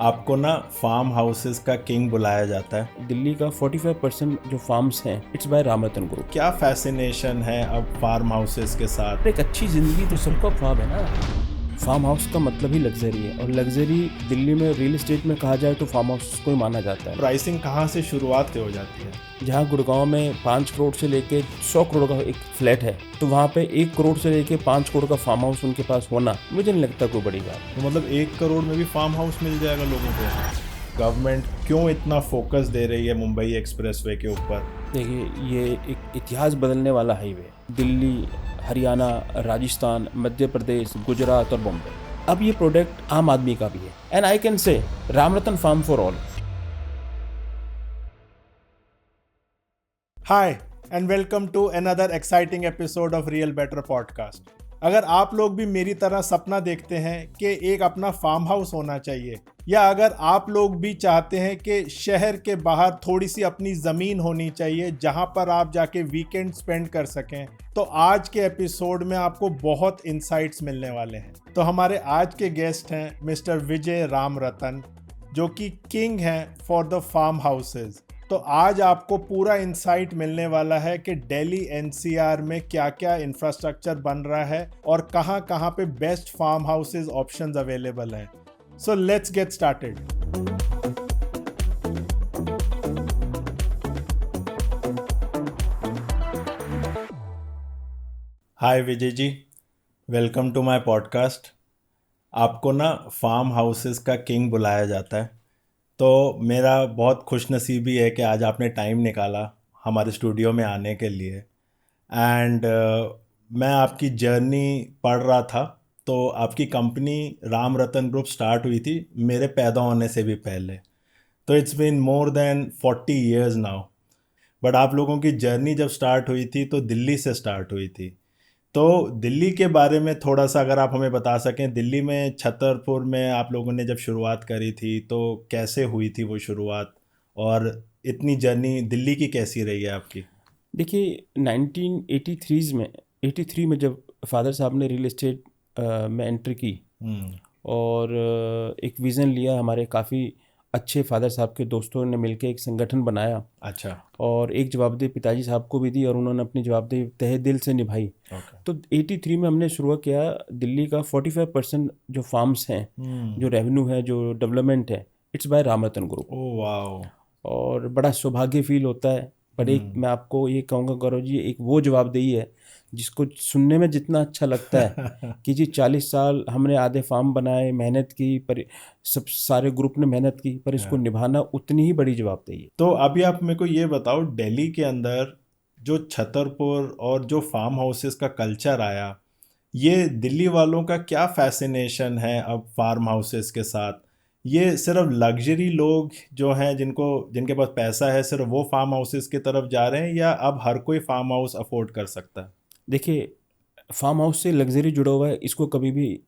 आपको ना farm houses का किंग बुलाया जाता है। दिल्ली का 45% जो फार्म्स हैं इट्स बाय रामरतन ग्रुप। क्या फैसिनेशन है अब फार्म हाउसेस के साथ? एक अच्छी जिंदगी तो सबका ख्वाब है ना। फार्म हाउस का मतलब ही लग्जरी है, और लग्जरी दिल्ली में रियल एस्टेट में कहा जाए तो फार्म हाउस को ही माना जाता है। प्राइसिंग कहाँ से शुरुआत हो जाती है? जहाँ गुड़गांव में 5 करोड़ से लेके 100 करोड़ का एक फ्लैट है, तो वहाँ पे 1 करोड़ से लेके 5 करोड़ का फार्म हाउस उनके पास होना मुझे नहीं लगता कोई बड़ी बात। तो मतलब 1 करोड़ में भी फार्म हाउस मिल जाएगा लोगों को? गवर्नमेंट क्यों इतना फोकस दे रही है मुंबई एक्सप्रेसवे के ऊपर? देखिए, ये एक इतिहास बदलने वाला हाईवे, दिल्ली, हरियाणा, राजस्थान, मध्य प्रदेश, गुजरात और बॉम्बे। अब ये प्रोडक्ट आम आदमी का भी है, and I can say Ramratan farm for all. Hi and welcome to another exciting episode of real better podcast. अगर आप लोग भी मेरी तरह सपना देखते हैं कि एक अपना फार्म हाउस होना चाहिए, या अगर आप लोग भी चाहते हैं कि शहर के बाहर थोड़ी सी अपनी ज़मीन होनी चाहिए जहां पर आप जाके वीकेंड स्पेंड कर सकें, तो आज के एपिसोड में आपको बहुत इंसाइट्स मिलने वाले हैं। तो हमारे आज के गेस्ट हैं मिस्टर विजय रामरतन, जो कि किंग हैं फॉर द फार्म हाउसेज। तो आज आपको पूरा इंसाइट मिलने वाला है कि दिल्ली एनसीआर में क्या क्या इंफ्रास्ट्रक्चर बन रहा है और कहां कहां पे best farm houses options available हैं। So let's get started. Hi Vijay ji, welcome to my podcast. आपको ना फार्म हाउसेस का किंग बुलाया जाता है, तो मेरा बहुत खुशनसीबी है कि आज आपने टाइम निकाला हमारे स्टूडियो में आने के लिए। एंड मैं आपकी जर्नी पढ़ रहा था, तो आपकी company Ram Ratan group start हुई थी मेरे पैदा होने से भी पहले। तो it's been more than 40 years now. But आप लोगों की जर्नी जब स्टार्ट हुई थी तो दिल्ली से स्टार्ट हुई थी। तो दिल्ली के बारे में थोड़ा सा अगर आप हमें बता सकें, दिल्ली में छतरपुर में आप लोगों ने जब शुरुआत करी थी तो कैसे हुई थी वो शुरुआत, और इतनी जर्नी दिल्ली की कैसी रही है आपकी? देखिए, 1983 में जब फादर साहब ने रियल एस्टेट में एंट्री की और एक विज़न लिया, हमारे काफ़ी अच्छे फादर साहब के दोस्तों ने मिलकर एक संगठन बनाया। अच्छा। और एक जवाबदेही पिताजी साहब को भी दी और उन्होंने अपनी जवाबदेही तहे दिल से निभाई। ओके। तो 83 में हमने शुरू किया। दिल्ली का 45% जो फार्म्स हैं, जो रेवेन्यू है, जो डेवलपमेंट है, it's by Ramratan group. Oh wow. और बड़ा सौभाग्य फील होता है। पर एक मैं आपको ये कहूँगा गौरव जी, एक वो जवाबदेही है जिसको सुनने में जितना अच्छा लगता है कि जी 40 साल हमने आधे फार्म बनाए, मेहनत की, पर सब सारे ग्रुप ने मेहनत की, पर इसको निभाना उतनी ही बड़ी जवाबदेही है। तो अभी आप मेरे को ये बताओ, दिल्ली के अंदर जो छतरपुर और जो फार्म हाउसेस का कल्चर आया, ये दिल्ली वालों का क्या फैसिनेशन है अब फार्म हाउसेस के साथ? ये सिर्फ लग्जरी लोग जो हैं, जिनके पास पैसा है, सिर्फ वो फार्म हाउसेस की तरफ जा रहे हैं, या अब हर कोई फार्म हाउस अफोर्ड कर सकता है? देखिए, फार्म हाउस से लग्जरी जुड़ा हुआ है, इसको कभी भी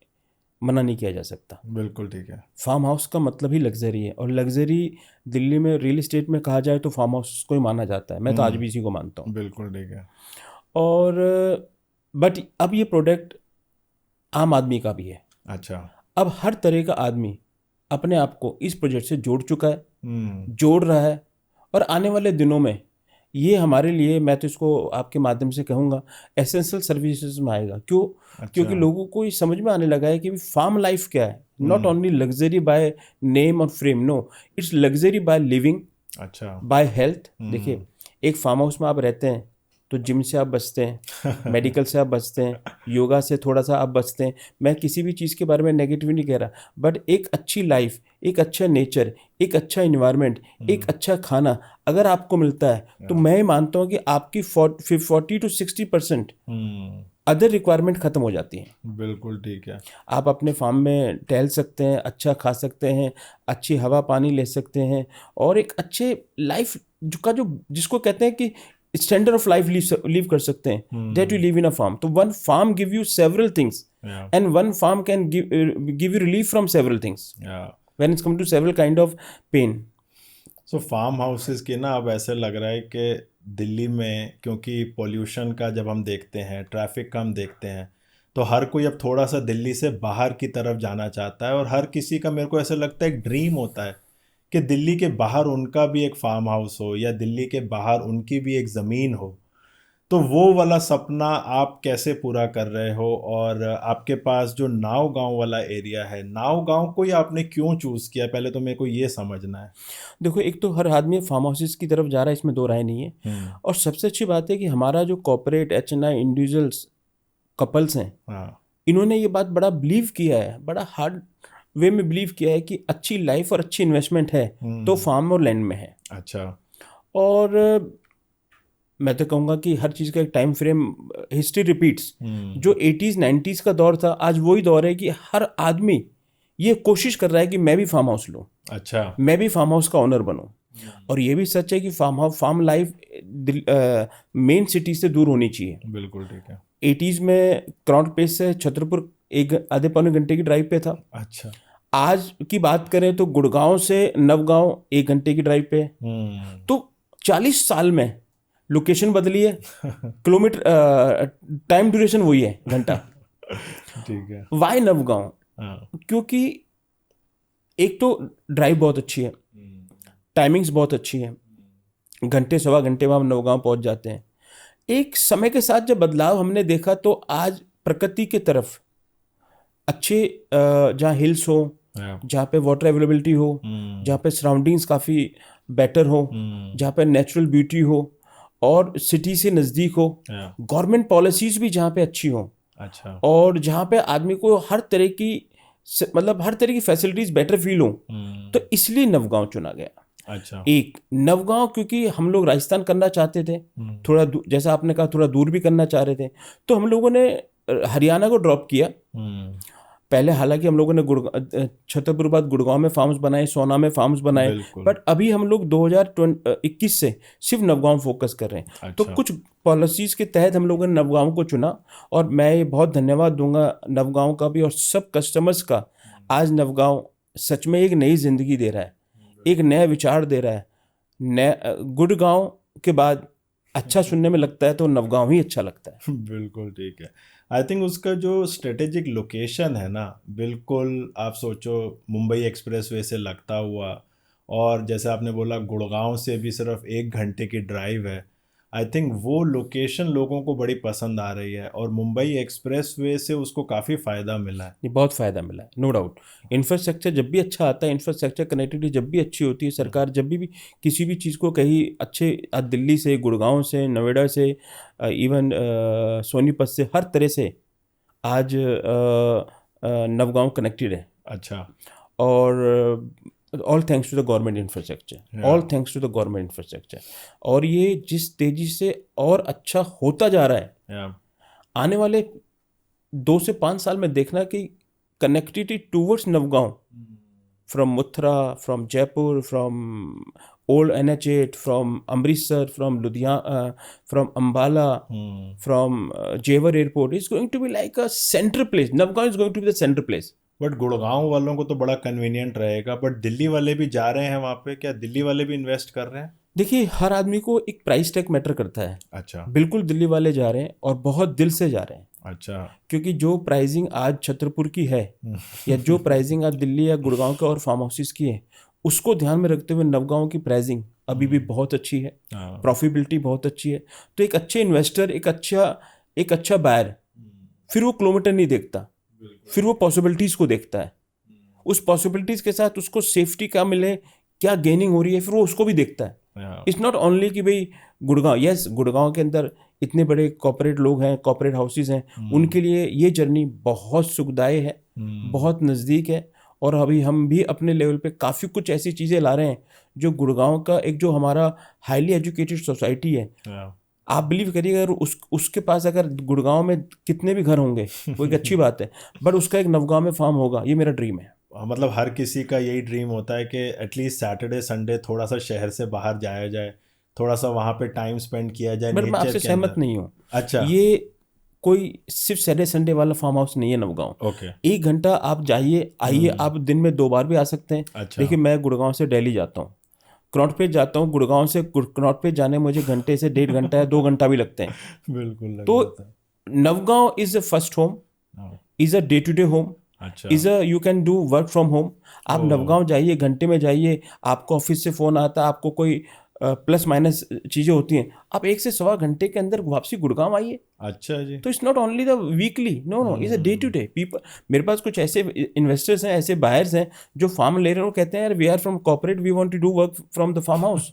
मना नहीं किया जा सकता। बिल्कुल ठीक है। फार्म हाउस का मतलब ही लग्जरी है, और लग्जरी दिल्ली में रियल एस्टेट में कहा जाए तो फार्म हाउस को ही माना जाता है। मैं तो आज भी इसी को मानता हूँ। बिल्कुल ठीक है। और बट अब ये प्रोडक्ट आम आदमी का भी है। अच्छा। अब हर तरह का आदमी अपने आप को इस प्रोजेक्ट से जोड़ चुका है, हम्म। जोड़ रहा है। और आने वाले दिनों में ये हमारे लिए, मैं तो इसको आपके माध्यम से कहूँगा, एसेंशियल सर्विसेज में आएगा। क्यों? अच्छा। क्योंकि लोगों को ये समझ में आने लगा है कि फार्म लाइफ क्या है। Not only luxury by name और frame, no, it's luxury by living, अच्छा। By health. देखिए, एक फार्म हाउस में आप रहते हैं तो जिम से आप बचते हैं, मेडिकल से आप बचते हैं, योगा से थोड़ा सा आप बचते हैं। मैं किसी भी चीज़ के बारे में नेगेटिव नहीं कह रहा, बट एक अच्छी लाइफ, एक अच्छा नेचर, एक अच्छा इन्वायरमेंट, एक अच्छा खाना अगर आपको मिलता है तो मैं मानता हूँ कि आपकी 40 to 60% अदर रिक्वायरमेंट ख़त्म हो जाती हैं। बिल्कुल ठीक है। आप अपने फार्म में टहल सकते हैं, अच्छा खा सकते हैं, अच्छी हवा पानी ले सकते हैं, और एक अच्छे लाइफ जो जिसको कहते हैं कि स्टैंडर्ड ऑफ लाइफ लीव कर सकते हैं, that you live in a farm. तो one farm give you several things, and one farm can give you relief from several things when it's come to several kind of pain. So farm houses की ना अब ऐसे लग रहा है कि दिल्ली में, क्योंकि पोल्यूशन का जब हम देखते हैं, ट्रैफिक का हम देखते हैं, तो हर कोई अब थोड़ा सा दिल्ली से बाहर की तरफ जाना चाहता है, और हर किसी का मेरे को ऐसा लगता है एक ड्रीम होता है कि दिल्ली के बाहर उनका भी एक फार्म हाउस हो, या दिल्ली के बाहर उनकी भी एक ज़मीन हो। तो वो वाला सपना आप कैसे पूरा कर रहे हो? और आपके पास जो नाव गांव वाला एरिया है, नाव गांव को ही आपने क्यों चूज़ किया, पहले तो मेरे को ये समझना है। देखो, एक तो हर आदमी फार्म हाउसेस की तरफ जा रहा है, इसमें दो राय नहीं है। हम्म। और सबसे अच्छी बात है कि हमारा जो कॉर्पोरेट HNI इंडिविजुअल्स कपल्स हैं, हाँ। इन्होंने ये बात बड़ा बिलीव किया है, बड़ा हार्ड वे में बिलीव किया है कि अच्छी लाइफ और अच्छी इन्वेस्टमेंट है तो फार्म और लैंड में है। अच्छा। और मैं तो कहूँगा कि हर चीज़ का एक टाइम फ्रेम, हिस्ट्री रिपीट्स। जो 80s 90s का दौर था, आज वही दौर है कि हर आदमी ये कोशिश कर रहा है कि मैं भी फार्म हाउस लूँ, अच्छा। मैं भी फार्म हाउस का ओनर बनूँ। और ये भी सच है कि फार्म लाइफ मेन सिटी से दूर होनी चाहिए। बिल्कुल ठीक है। 80s में क्रॉट पेस से छतरपुर एक आधे पौने घंटे की ड्राइव पे था। अच्छा। आज की बात करें तो गुड़गांव से नवगांव 1 घंटे की ड्राइव पे है। तो 40 साल में लोकेशन बदली है, किलोमीटर टाइम ड्यूरेशन वही है, घंटा। ठीक है। वाई नवगांव? हाँ। क्योंकि एक तो ड्राइव बहुत अच्छी है, टाइमिंग्स बहुत अच्छी है, घंटे सवा घंटे में हम नवगांव पहुंच जाते हैं। एक समय के साथ जब बदलाव हमने देखा तो आज प्रकृति के तरफ अच्छे जहाँ हिल्स हो, जहाँ पे वाटर अवेलेबिलिटी हो, जहाँ पे सराउंडिंग्स काफ़ी बेटर हो, जहाँ पे नेचुरल ब्यूटी हो और सिटी से नज़दीक हो, गवर्नमेंट पॉलिसीज़ भी जहाँ पे अच्छी हो, अच्छा। और जहाँ पे आदमी को हर तरह की मतलब हर तरह की फैसिलिटीज़ बेटर फील हो, तो इसलिए नवगांव चुना गया। अच्छा। एक नवगांव क्योंकि हम लोग राजस्थान करना चाहते थे, थोड़ा जैसा आपने कहा थोड़ा दूर भी करना चाह रहे थे, तो हम लोगों ने हरियाणा को ड्रॉप किया पहले। हालांकि हम लोगों ने छतरपुर बाद गुड़गांव में फार्म्स बनाए, सोना में फार्म्स बनाए, बट अभी हम लोग 2021 से सिर्फ नवगांव फोकस कर रहे हैं। अच्छा। तो कुछ पॉलिसीज़ के तहत हम लोगों ने नवगांव को चुना, और मैं ये बहुत धन्यवाद दूंगा नवगांव का भी और सब कस्टमर्स का। आज नवगांव सच में एक नई जिंदगी दे रहा है, एक नया विचार दे रहा है। नया गुड़गांव के बाद अच्छा सुनने में लगता है तो नवगांव ही अच्छा लगता है। बिल्कुल ठीक है। आई थिंक उसका जो स्ट्रेटेजिक लोकेशन है ना, बिल्कुल आप सोचो मुंबई एक्सप्रेसवे से लगता हुआ, और जैसे आपने बोला गुड़गांव से भी सिर्फ 1 घंटे की ड्राइव है। आई थिंक वो लोकेशन लोगों को बड़ी पसंद आ रही है, और मुंबई एक्सप्रेसवे से उसको काफ़ी फ़ायदा मिला है। ये बहुत फ़ायदा मिला है, नो डाउट। इंफ्रास्ट्रक्चर जब भी अच्छा आता है, इंफ्रास्ट्रक्चर कनेक्टिविटी जब भी अच्छी होती है, सरकार जब भी किसी भी चीज़ को कहीं अच्छे, दिल्ली से, गुड़गांव से, नोएडा से, इवन सोनीपत से, हर तरह से आज नवगांव कनेक्टेड है। अच्छा। और all thanks to the government infrastructure, all thanks to the government infrastructure. और ये जिस तेज़ी से और अच्छा होता जा रहा है, आने वाले 2 से 5 साल में देखना कि connectivity towards Navgaon, from Mathura, from Jaipur, from old NH8, from Amritsar, from Ludhiana, from Ambala, from Jewar airport, is going to be like a centre place. Navgaon is going to be the centre place. But Gurgaon वालों को तो बड़ा कन्वीनियंट रहेगा, बट दिल्ली वाले भी जा रहे हैं वहाँ पे, क्या दिल्ली वाले भी इन्वेस्ट कर रहे हैं? देखिए, हर आदमी को एक प्राइस टैग मैटर करता है। अच्छा। बिल्कुल दिल्ली वाले जा रहे हैं और बहुत दिल से जा रहे हैं। अच्छा। क्योंकि जो प्राइसिंग आज छतरपुर की है या जो प्राइसिंग आज दिल्ली या गुड़गांव के और फार्म हाउसेस की है, उसको ध्यान में रखते हुए नवगांव की प्राइसिंग अभी भी बहुत अच्छी है, प्रॉफिटेबिलिटी बहुत अच्छी है। तो एक अच्छे इन्वेस्टर, एक अच्छा बायर, फिर वो किलोमीटर नहीं देखता, फिर वो पॉसिबिलिटीज़ को देखता है। उस पॉसिबिलिटीज़ के साथ उसको सेफ्टी क्या मिले, क्या गेनिंग हो रही है, फिर वो उसको भी देखता है। इट्स नॉट ओनली कि भाई गुड़गांव, यस गुड़गांव के अंदर इतने बड़े कॉर्पोरेट लोग हैं, कॉर्पोरेट हाउसेस हैं, उनके लिए ये जर्नी बहुत सुखदायी है, बहुत नज़दीक है। और अभी हम भी अपने लेवल पे काफ़ी कुछ ऐसी चीज़ें ला रहे हैं जो गुड़गांव का एक जो हमारा हाईली एजुकेटेड सोसाइटी है, आप बिलीव करिएगा, अगर उसके पास अगर गुड़गांव में कितने भी घर होंगे वो एक अच्छी बात है, बट उसका एक नवगांव में फार्म होगा, ये मेरा ड्रीम है। मतलब हर किसी का यही ड्रीम होता है कि एटलीस्ट सैटरडे संडे थोड़ा सा शहर से बाहर जाया जाए, थोड़ा सा वहाँ पे टाइम स्पेंड किया जाए। बट मैं आपसे सहमत नहीं हूँ। अच्छा। ये कोई सिर्फ सैटरडे संडे वाला फार्म हाउस नहीं है नवगांव। ओके। 1 घंटा आप जाइए आइए, आप दिन में 2 बार भी आ सकते हैं। अच्छा। देखिए, मैं गुड़गांव से दिल्ली जाता हूँ, कनॉट प्लेस जाता हूँ, गुड़गांव से कनॉट प्लेस जाने मुझे घंटे से 1.5 घंटा या 2 घंटा भी लगते हैं। बिल्कुल लग तो जाता है। Navgaon is the first home, is a day to day home, अच्छा। Is a you can do work from home. आप नवगांव जाइए, घंटे में जाइए, आपको ऑफिस से फोन आता है, आपको कोई प्लस माइनस चीजें होती हैं, आप 1 से 1.25 घंटे के अंदर वापसी गुड़गांव आइए। अच्छा जी। तो it's not only the weekly, no no, is a day to day people. मेरे पास कुछ ऐसे इन्वेस्टर्स हैं, ऐसे बायर्स हैं जो फार्म ले रहे हैं, वो कहते हैं यार we are from corporate, we want to do work from the farm house.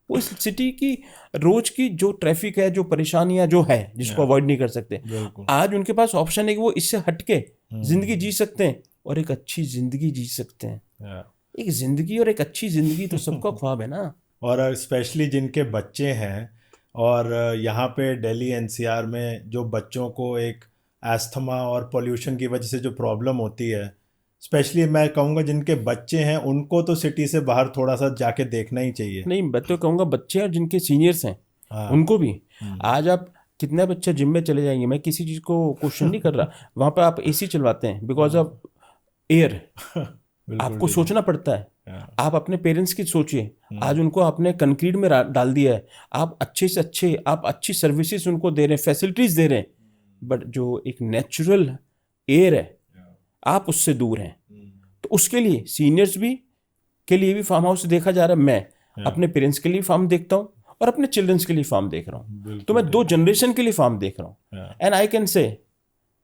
वो इस सिटी की रोज की जो ट्रैफिक है, जो परेशानियां जो है, जिसको अवॉइड नहीं कर सकते, बिल्कुल। आज उनके पास ऑप्शन है कि वो इससे हटके जिंदगी जी सकते हैं और एक अच्छी जिंदगी जी सकते हैं। एक जिंदगी और एक अच्छी जिंदगी तो सबका ख्वाब है ना। और स्पेशली जिनके बच्चे हैं, और यहाँ पे दिल्ली एनसीआर में जो बच्चों को एक एस्थमा और पोल्यूशन की वजह से जो प्रॉब्लम होती है, स्पेशली मैं कहूँगा जिनके बच्चे हैं उनको तो सिटी से बाहर थोड़ा सा जाके देखना ही चाहिए। नहीं, मैं तो कहूँगा बच्चे और जिनके सीनियर्स हैं हाँ। उनको भी। आज आप कितने बच्चे जिम में चले जाएंगे, मैं किसी चीज़ को क्वेश्चन नहीं कर रहा, वहाँ पे आप एसी चलवाते हैं बिकॉज ऑफ एयर, बिल्कुल आपको ठीक सोचना पड़ता है। है। आप अपने पेरेंट्स की सोचिए, आज उनको आपने कंक्रीट में डाल दिया है, आप अच्छे से अच्छे, आप अच्छी सर्विसेज उनको दे रहे हैं, फैसिलिटीज दे रहे हैं, बट जो एक नेचुरल एयर है आप उससे दूर हैं। तो उसके लिए सीनियर्स भी के लिए भी फार्म हाउस देखा जा रहा है। मैं अपने पेरेंट्स के लिए फार्म देखता हूँ और अपने चिल्ड्रंस के लिए फार्म देख रहा हूँ, तो मैं 2 जनरेशन के लिए फार्म देख रहा हूँ। And I can say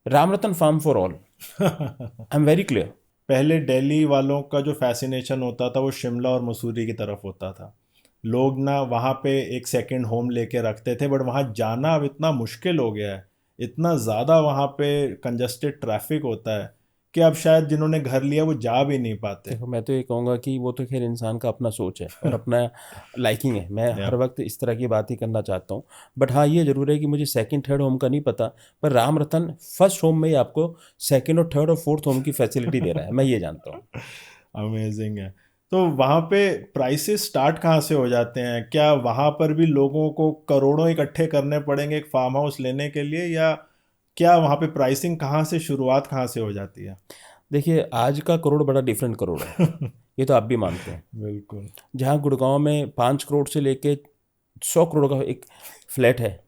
Ram Ratan farm for all, I am very clear. पहले दिल्ली वालों का जो फैसिनेशन होता था वो शिमला और मसूरी की तरफ होता था। लोग ना वहाँ पे एक सेकंड होम लेके रखते थे, बट वहाँ जाना अब इतना मुश्किल हो गया है, इतना ज़्यादा वहाँ पे कंजस्टेड ट्रैफिक होता है कि अब शायद जिन्होंने घर लिया वो जा भी नहीं पाते। देखो, मैं तो ये कहूँगा कि वो तो खैर इंसान का अपना सोच है और अपना लाइकिंग है, मैं हर वक्त इस तरह की बात ही करना चाहता हूँ। बट हाँ, ये ज़रूर है कि मुझे सेकंड थर्ड होम का नहीं पता, पर राम रतन फर्स्ट होम में ही आपको सेकंड और थर्ड और फोर्थ होम की फैसिलिटी दे रहा है, मैं ये जानता हूँ। अमेजिंग है। तो वहाँ पे प्राइसेस स्टार्ट कहाँ से हो जाते हैं? क्या वहाँ पर भी लोगों को करोड़ों इकट्ठे करने पड़ेंगे एक फार्म हाउस लेने के लिए, या क्या वहाँ पे प्राइसिंग कहाँ से, शुरुआत कहाँ से हो जाती है? देखिए, आज का करोड़ बड़ा डिफरेंट करोड़ है, ये तो आप भी मानते हैं। बिल्कुल। जहाँ गुड़गांव में 5 करोड़ से लेके 100 करोड़ का एक फ्लैट है,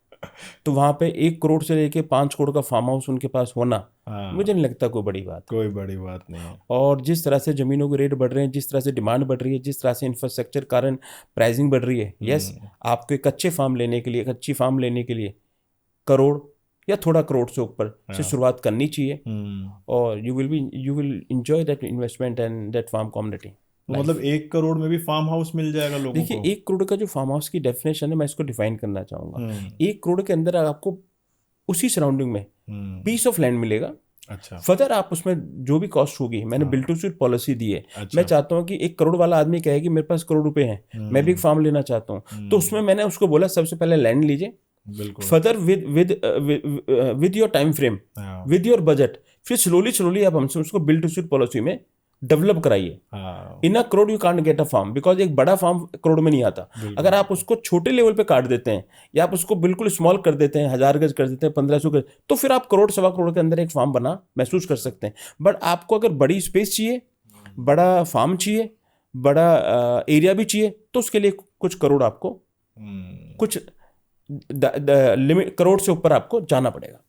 तो वहाँ पे 1 करोड़ से लेके 5 करोड़ का फार्म हाउस उनके पास होना, हाँ, मुझे नहीं लगता कोई बड़ी बात। कोई बड़ी बात नहीं है। और जिस तरह से ज़मीनों के रेट बढ़ रहे हैं, जिस तरह से डिमांड बढ़ रही है, जिस तरह से इंफ्रास्ट्रक्चर कारण प्राइसिंग बढ़ रही है, यस, आपको एक अच्छे फार्म लेने के लिए, एक अच्छी फार्म लेने के लिए करोड़ या थोड़ा करोड़ से ऊपर से शुरुआत करनी चाहिए, और you will enjoy that investment and that farm community. तो मतलब 1 करोड़ में भी फार्म हाउस मिल जाएगा लोगों देखिए, को? 1 करोड़ का जो फार्म हाउस की डेफिनेशन है, मैं इसको डिफाइन करना चाहूँगा। 1 करोड़ के अंदर आपको उसी सराउंडिंग में पीस ऑफ लैंड मिलेगा। अच्छा। फर्दर आप उसमें जो भी कॉस्ट होगी, मैंने बिल्ड टू सूट पॉलिसी दी है। अच्छा। मैं चाहता हूँ कि 1 करोड़ वाला आदमी कहे कि मेरे पास करोड़ रुपए हैं, मैं भी एक फार्म लेना चाहता हूँ, तो उसमें मैंने उसको बोला सबसे पहले लैंड लीजिए, बिल्कुल। Further with your time frame, with your budget, फिर स्लोली आप हमसे उसको बिल्ड टू सूट पॉलिसी में डेवलप कराइए। In a crore you can't get a farm, because एक बड़ा फार्म करोड़ में नहीं आता। अगर आप उसको छोटे लेवल पे काट देते हैं या आप उसको बिल्कुल स्मॉल कर देते हैं, 1000 गज कर देते हैं, 1500 गज, तो फिर आप करोड़ सवा करोड़ के अंदर एक फार्म बना महसूस कर सकते हैं। बट आपको अगर बड़ी स्पेस चाहिए, बड़ा फार्म चाहिए, बड़ा एरिया भी चाहिए, तो उसके लिए कुछ करोड़ आपको, कुछ लिमिट करोड़ से ऊपर आपको जाना पड़ेगा।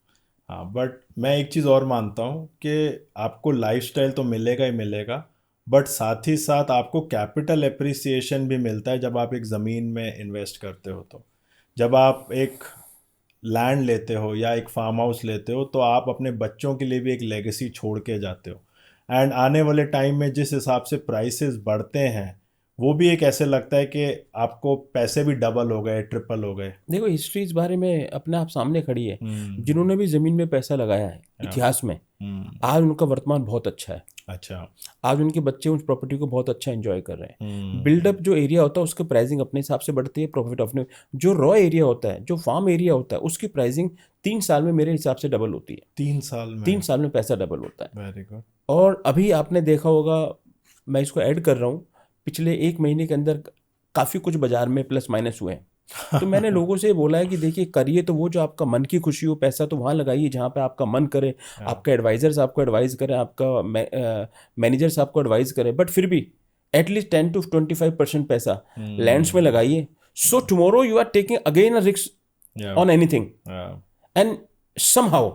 हाँ, बट मैं एक चीज़ और मानता हूँ कि आपको लाइफस्टाइल तो मिलेगा ही मिलेगा, बट साथ ही साथ आपको कैपिटल एप्रिसिएशन भी मिलता है जब आप एक ज़मीन में इन्वेस्ट करते हो। तो जब आप एक लैंड लेते हो या एक फार्म हाउस लेते हो, तो आप अपने बच्चों के लिए भी एक लेगेसी छोड़ के जाते हो। एंड आने वाले टाइम में जिस हिसाब से प्राइसेस बढ़ते हैं, वो भी एक ऐसे लगता है कि आपको पैसे भी डबल हो गए, ट्रिपल हो गए। देखो, हिस्ट्री इस बारे में अपने आप सामने खड़ी है। जिन्होंने भी जमीन में पैसा लगाया है इतिहास में, आज उनका वर्तमान बहुत अच्छा है। अच्छा। आज उनके बच्चे उस प्रॉपर्टी को बहुत अच्छा एंजॉय कर रहे हैं। बिल्डअप जो एरिया होता है उसकी प्राइसिंग अपने हिसाब से बढ़ती है, प्रॉफिट अपने, जो रॉ एरिया होता है, जो फार्म एरिया होता है, उसकी प्राइसिंग 3 साल में मेरे हिसाब से डबल होती है। 3 साल में? 3 साल में पैसा डबल होता है। Very good. और अभी आपने देखा होगा, मैं इसको ऐड कर रहा हूँ, पिछले 1 महीने के अंदर काफ़ी कुछ बाजार में प्लस माइनस हुए हैं। तो मैंने लोगों से बोला है कि देखिए, करिए तो वो जो आपका मन की खुशी हो, पैसा तो वहाँ लगाइए जहाँ पे आपका मन करे, आपका एडवाइजर्स आपको एडवाइस करें, आपका मैनेजर्स आपको एडवाइस करें, बट फिर भी एटलीस्ट 10 to 25% पैसा लैंड्स में लगाइए। So tomorrow you are taking again a risk on anything, and somehow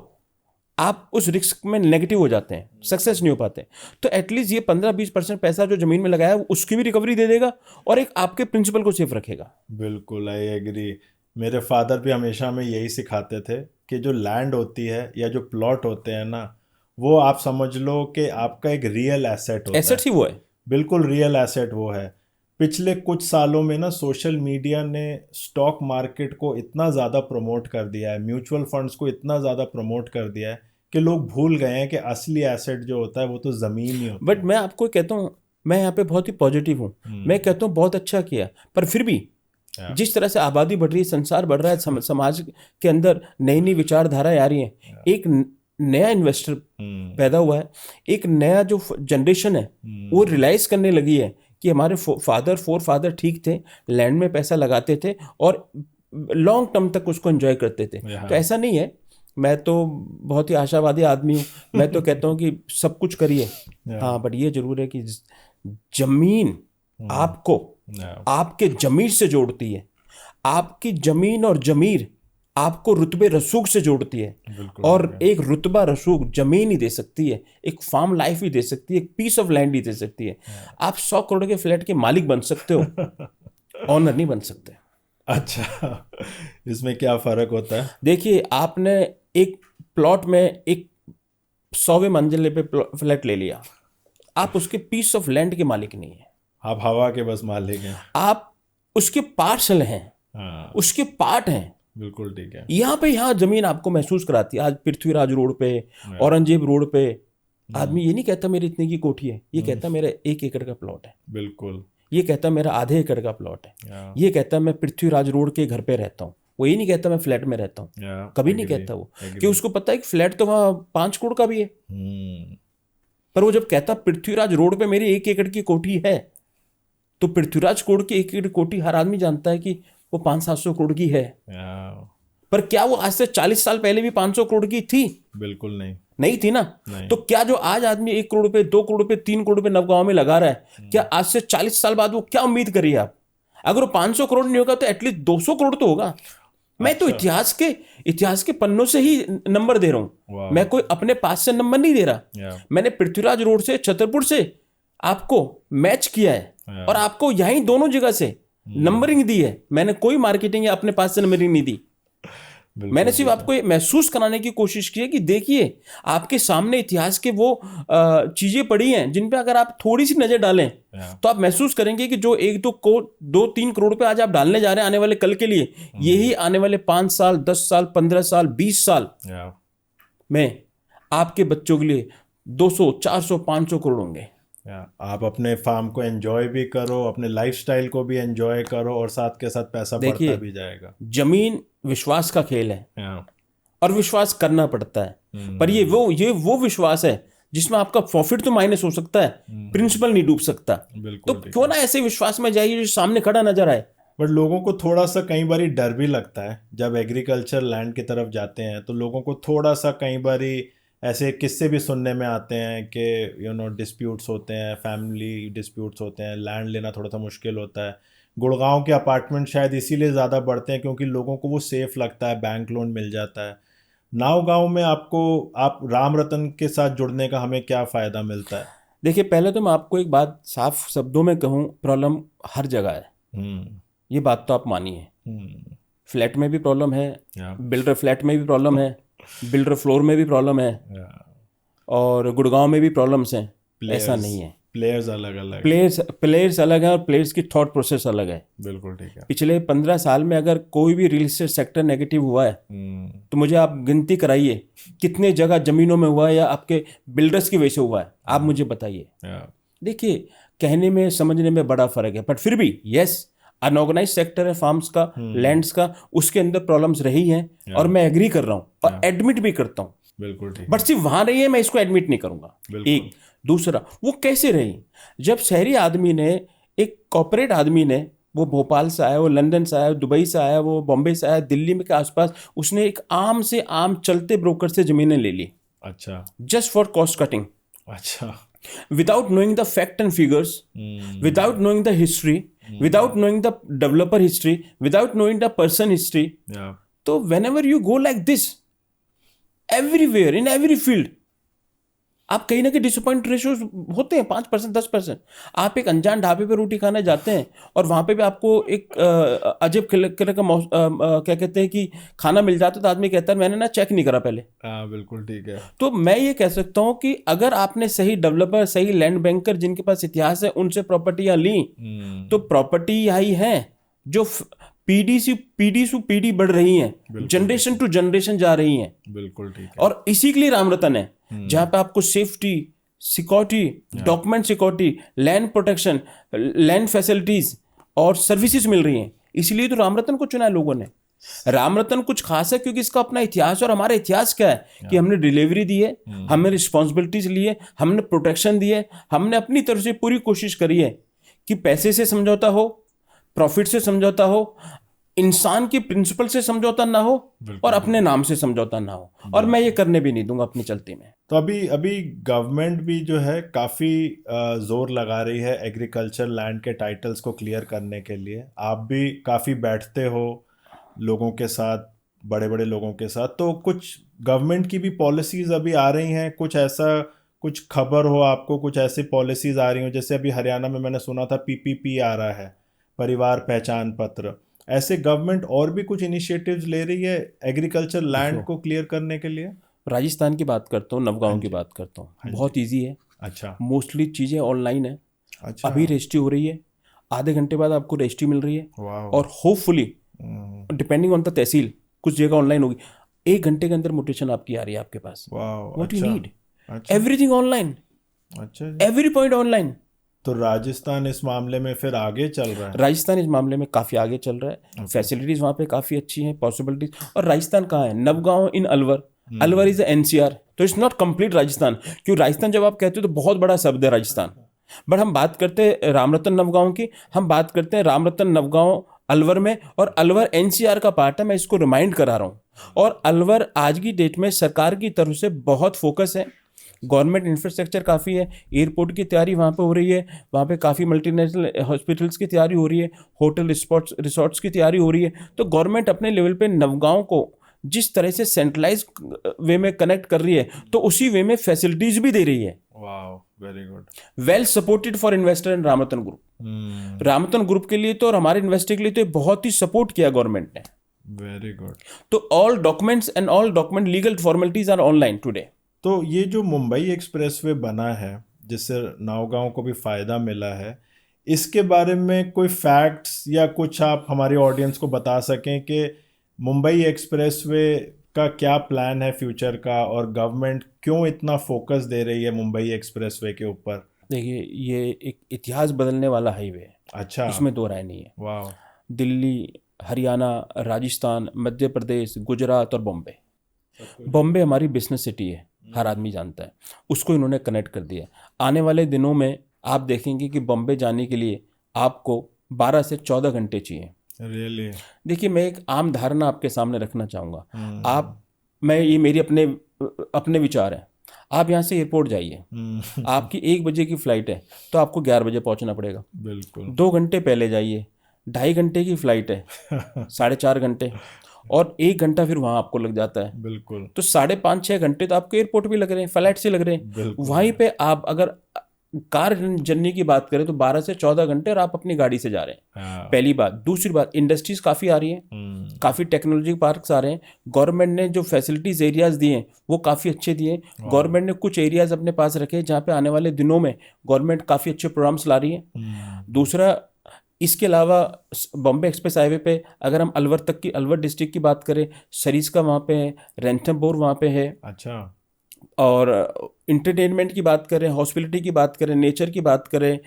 आप उस रिस्क में नेगेटिव हो जाते हैं, सक्सेस नहीं हो पाते। तो एटलीस्ट ये 15-20% पैसा जो जमीन में लगाया है उसकी भी रिकवरी दे देगा और एक आपके प्रिंसिपल को सेफ रखेगा। बिल्कुल, आई एग्री। मेरे फादर भी हमेशा हमें यही सिखाते थे कि जो लैंड होती है या जो प्लॉट होते हैं ना, वो आप समझ लो कि आपका एक रियल एसेट होता है। एसेट्स ही वो है। बिल्कुल रियल एसेट वो है। पिछले कुछ सालों में ना सोशल मीडिया ने स्टॉक मार्केट को इतना ज़्यादा प्रमोट कर दिया है, म्यूचुअल फंड्स को इतना ज़्यादा प्रमोट कर दिया है कि लोग भूल गए हैं कि असली एसेट जो होता है वो तो ज़मीन ही होती बट मैं आपको कहता हूँ, मैं यहाँ पे बहुत ही पॉजिटिव हूँ। मैं कहता हूँ बहुत अच्छा किया, पर फिर भी है। जिस तरह से आबादी बढ़ रही है, संसार बढ़ रहा है, समाज के अंदर नई नई विचारधाराएं आ रही हैं, एक नया इन्वेस्टर पैदा हुआ है, एक नया जो जनरेशन है वो रियलाइज करने लगी है कि हमारे फोर फादर ठीक थे, लैंड में पैसा लगाते थे और लॉन्ग टर्म तक उसको एंजॉय करते थे। तो ऐसा नहीं है, मैं तो बहुत ही आशावादी आदमी हूँ। मैं तो कहता हूँ कि सब कुछ करिए, हाँ, बट ये जरूर है कि जमीन आपको आपके जमीर से जोड़ती है। आपकी जमीन और जमीर आपको रुतबे रसूख से जोड़ती है। और एक रुतबा रसूख जमीन ही दे सकती है, एक फार्म लाइफ ही दे सकती है, एक पीस ऑफ लैंड ही दे सकती है। आप 100 करोड़ के फ्लैट के मालिक बन सकते हो, ऑनर नहीं बन सकते। अच्छा, इसमें क्या फ़र्क होता है? देखिए, आपने एक प्लॉट में एक 100वें मंजिले पे फ्लैट ले लिया, आप उसके पीस ऑफ लैंड के मालिक नहीं है, आप हवा के बस मालिक हैं। आप उसके पार्सल हैं, हाँ, उसके पार्ट हैं। बिल्कुल ठीक है। यहाँ जमीन आपको महसूस कराती है। आज पृथ्वीराज रोड पे, औरंगजेब रोड पे आदमी ये नहीं कहता मेरी इतने की कोठी है, ये कहता मेरा 1 एकड़ का प्लॉट है। बिल्कुल। ये कहता मेरा आधे एकड़ का प्लॉट है। ये कहता मैं पृथ्वीराज रोड के घर पे रहता हूँ। वो ये नहीं कहता मैं फ्लैट में रहता हूँ, कभी नहीं कहता वो, कि उसको पता है कि फ्लैट तो वहाँ 5 करोड़ का भी है। पर वो जब कहता पृथ्वीराज रोड पे मेरी 1 एकड़ की कोठी है, तो पृथ्वीराज रोड की 1 एकड़ कोठी हर आदमी जानता है कि वो 500-700 करोड़ की है। पर क्या वो आज से 40 साल पहले भी 500 करोड़ की थी? बिल्कुल नहीं थी ना। तो क्या जो आज आदमी 1 करोड़ पे, 2 करोड़ पे, 3 करोड़ पे नवगांव में लगा रहा है, क्या आज से 40 साल बाद वो क्या उम्मीद करिए आप? अगर वो 500 करोड़ नहीं होगा तो एटलीस्ट 200 करोड़ तो होगा। मैं तो इतिहास के पन्नों से ही नंबर दे रहा हूं। मैं कोई अपने पास से नंबर नहीं दे रहा। मैंने पृथ्वीराज रोड से, छतरपुर से आपको मैच किया है और आपको यहीं दोनों जगह से नंबरिंग दी है। मैंने कोई मार्केटिंग या अपने पास से नंबरिंग नहीं दी। मैंने सिर्फ आपको ये महसूस कराने की कोशिश की है कि देखिए, आपके सामने इतिहास के वो चीजें पड़ी हैं जिन पे अगर आप थोड़ी सी नजर डालें तो आप महसूस करेंगे कि जो 2-3 करोड़ पे आज आप डालने जा रहे हैं आने वाले कल के लिए, यही आने वाले 5 साल, 10 साल, 15 साल, 20 साल में आपके बच्चों के लिए 200, 400, 500 करोड़ होंगे। आप अपने फार्म को एंजॉय भी करो, अपने लाइफस्टाइल को भी एंजॉय करो और साथ के साथ पैसा बढ़ता भी जाएगा। जमीन विश्वास का खेल है और विश्वास करना पड़ता है। पर ये वो विश्वास है जिसमें आपका प्रॉफिट तो माइनस हो सकता है, प्रिंसिपल नहीं डूब सकता। तो क्यों ना ऐसे विश्वास में जाइए जो सामने खड़ा नजर आए। बट लोगों को थोड़ा सा कई बारी डर भी लगता है जब एग्रीकल्चर लैंड की तरफ जाते हैं, तो लोगों को थोड़ा सा कई बारी ऐसे किस्से भी सुनने में आते हैं कि डिस्प्यूट्स होते हैं, फैमिली डिस्प्यूट्स होते हैं, लैंड लेना थोड़ा सा मुश्किल होता है। गुड़गांव के अपार्टमेंट शायद इसीलिए ज़्यादा बढ़ते हैं क्योंकि लोगों को वो सेफ़ लगता है, बैंक लोन मिल जाता है। नावगांव में आप राम रतन के साथ जुड़ने का हमें क्या फ़ायदा मिलता है? देखिए, पहले तो मैं आपको एक बात साफ शब्दों में कहूँ, प्रॉब्लम हर जगह है। ये बात तो आप मानिए। फ्लैट में भी प्रॉब्लम है, बिल्डर फ्लैट में भी प्रॉब्लम है, बिल्डर फ्लोर में भी प्रॉब्लम है, और गुड़गांव में भी प्रॉब्लम्स हैं। ऐसा नहीं है, प्लेयर्स अलग अलग, प्लेयर्स अलग हैं और प्लेयर्स की थॉट प्रोसेस अलग है। बिल्कुल ठीक है। पिछले 15 साल में अगर कोई भी रियल एस्टेट सेक्टर नेगेटिव हुआ है तो मुझे आप गिनती कराइए कितने जगह जमीनों में हुआ है या आपके बिल्डर्स की वजह से हुआ है, आप मुझे बताइए। देखिए, कहने में समझने में बड़ा फर्क है, बट फिर भी यस, अनऑर्गेनाइज सेक्टर है फार्म्स का, लैंड्स का, उसके अंदर प्रॉब्लम्स रही हैं और मैं एग्री कर रहा हूँ और एडमिट भी करता हूँ। बिल्कुल ठीक। बट सिर्फ वहां रही है, मैं इसको एडमिट नहीं करूंगा। एक दूसरा, वो कैसे रही? जब शहरी आदमी ने, एक कॉर्पोरेट आदमी ने, वो भोपाल से आया, वो लंदन से आया, दुबई से आया, वो बॉम्बे से आया, दिल्ली में के आसपास, उसने एक आम से आम चलते ब्रोकर से जमीनें ले ली। अच्छा। Just for cost cutting. अच्छा। Without knowing the fact and figures, without knowing the history, without knowing the developer history, without knowing the person history. तो whenever you go like this, everywhere in every field आप कहीं ना कहीं disappoint ratios होते हैं 5% 10%। आप एक अनजान ढाबे पे रोटी खाने जाते हैं और वहां पे भी आपको एक अजब कलर का क्या कहते हैं कि खाना मिल जाता है, तो आदमी कहता है मैंने ना चेक नहीं करा पहले। हाँ बिल्कुल ठीक है। तो मैं ये कह सकता हूँ कि अगर आपने सही डेवलपर, सही लैंड बैंकर जिनके पास इतिहास है उनसे प्रॉपर्टियां ली, तो प्रॉपर्टी यही है जो पीढ़ी से पीढ़ी बढ़ रही हैं, जनरेशन टू जनरेशन जा रही हैं। बिल्कुल ठीक है। और इसी के लिए रामरतन है, जहां पे आपको safety, security, document security, land protection, land facilities और सर्विसेज मिल रही हैं। इसलिए तो रामरतन को चुना है लोगों ने। रामरतन कुछ खास है क्योंकि इसका अपना इतिहास, और हमारा इतिहास क्या है कि हमने डिलीवरी दी है, हमने रिस्पॉन्सिबिलिटीज ली है, हमने प्रोटेक्शन दी है, हमने अपनी तरफ से पूरी कोशिश करी है कि पैसे से समझौता हो, प्रॉफिट से समझौता हो, इंसान की प्रिंसिपल से समझौता ना हो, और अपने नाम से समझौता ना हो, और मैं ये करने भी नहीं दूंगा अपनी चलती में। तो अभी गवर्नमेंट भी जो है काफ़ी जोर लगा रही है एग्रीकल्चर लैंड के टाइटल्स को क्लियर करने के लिए। आप भी काफ़ी बैठते हो लोगों के साथ, बड़े बड़े लोगों के साथ, तो कुछ गवर्नमेंट की भी पॉलिसीज़ अभी आ रही हैं, कुछ ऐसा कुछ खबर हो आपको, कुछ ऐसी पॉलिसीज़ आ रही हो? जैसे अभी हरियाणा में मैंने सुना था पीपीपी आ रहा है, परिवार पहचान पत्र। ऐसे गवर्नमेंट और भी कुछ इनिशिएटिव्स ले रही है एग्रीकल्चर लैंड को क्लियर करने के लिए? राजस्थान की बात करता हूँ, नवगांव की बात करता हूँ, बहुत इजी है। अच्छा। मोस्टली चीज़ें ऑनलाइन है। अच्छा। अभी रजिस्ट्री हो रही है, आधे घंटे बाद आपको रजिस्ट्री मिल रही है, और होपफुली डिपेंडिंग ऑन द तहसील कुछ जगह ऑनलाइन होगी, 1 घंटे के अंदर मोटेशन आपकी आ रही है आपके पास। What you need, everything online. अच्छा, एवरी पॉइंट ऑनलाइन। तो राजस्थान इस मामले में फिर आगे चल रहा है? राजस्थान इस मामले में काफ़ी आगे चल रहा है। फैसिलिटीज़ वहाँ पे काफ़ी अच्छी हैं, पॉसिबिलिटीज। और राजस्थान कहाँ है? नवगांव इन अलवर। अलवर इज एनसीआर, तो इट्स नॉट कंप्लीट राजस्थान। क्यों राजस्थान जब आप कहते हो तो बहुत बड़ा शब्द है राजस्थान, बट हम बात करते हैं रामरतन नवगांव की, हम बात करते हैं रामरतन नवगांव अलवर में, और अलवर एनसीआर का पार्ट है। मैं इसको रिमाइंड करा रहा हूँ। और अलवर आज की डेट में सरकार की तरफ से बहुत फोकस है, गवर्नमेंट इंफ्रास्ट्रक्चर काफ़ी है, एयरपोर्ट की तैयारी वहाँ पे हो रही है, वहाँ पे काफ़ी मल्टीनेशनल हॉस्पिटल्स की तैयारी हो रही है, होटल रिसोर्ट्स की तैयारी हो रही है। तो गवर्नमेंट अपने लेवल पे नवगांव को जिस तरह से सेंट्रलाइज वे में कनेक्ट कर रही है, तो उसी वे में फैसिलिटीज भी दे रही है। Wow, very good. Well supported for investor in Ramratan group. Ramratan group के लिए तो, और हमारे इन्वेस्टर के लिए तो बहुत ही सपोर्ट किया गवर्नमेंट ने। Very good. तो all documents and all document legal formalities are online today. तो ये जो मुंबई एक्सप्रेसवे बना है, जिससे नौगांव को भी फ़ायदा मिला है, इसके बारे में कोई फैक्ट्स या कुछ आप हमारे ऑडियंस को बता सकें कि मुंबई एक्सप्रेसवे का क्या प्लान है फ्यूचर का, और गवर्नमेंट क्यों इतना फोकस दे रही है मुंबई एक्सप्रेसवे के ऊपर? देखिए, ये एक इतिहास बदलने वाला हाईवे है। अच्छा। इसमें दो राय नहीं है। वाह। दिल्ली, हरियाणा, राजस्थान, मध्य प्रदेश, गुजरात और बॉम्बे। बॉम्बे हमारी बिजनेस सिटी है, हर आदमी जानता है, उसको इन्होंने कनेक्ट कर दिया। आने वाले दिनों में आप देखेंगे कि बॉम्बे जाने के लिए आपको 12 से 14 घंटे चाहिए। Really? देखिए, मैं एक आम धारणा आपके सामने रखना चाहूँगा। मैं ये मेरी अपने विचार हैं। आप यहाँ से एयरपोर्ट जाइए, आपकी 1 बजे की फ्लाइट है तो आपको 11 बजे पहुँचना पड़ेगा। बिल्कुल। 2 घंटे पहले जाइए, 2.5 घंटे की फ्लाइट है, 4.5 घंटे, और 1 घंटा फिर वहाँ आपको लग जाता है। बिल्कुल। तो 5.5-6 घंटे तो आपको एयरपोर्ट भी लग रहे हैं, फ्लाइट से लग रहे हैं। वहीं पे आप अगर कार जर्नी की बात करें तो 12 से 14 घंटे, और आप अपनी गाड़ी से जा रहे हैं। पहली बात। दूसरी बात, इंडस्ट्रीज काफ़ी आ रही हैं, काफ़ी टेक्नोलॉजी पार्क्स आ रहे हैं। गवर्नमेंट ने जो फैसिलिटीज़ एरियाज दिए हैं वो काफ़ी अच्छे दिए। गवर्नमेंट ने कुछ एरियाज अपने पास रखे जहाँ पे आने वाले दिनों में गवर्नमेंट काफ़ी अच्छे प्रोग्राम्स ला रही है। दूसरा, इसके अलावा बॉम्बे एक्सप्रेस हाईवे पे अगर हम अलवर डिस्ट्रिक्ट की बात करें, सरिस्का वहाँ पे है, रेंथमबोर वहाँ पे है। अच्छा। और इंटरटेनमेंट की बात करें, हॉस्पिटलिटी की बात करें, नेचर की बात करें,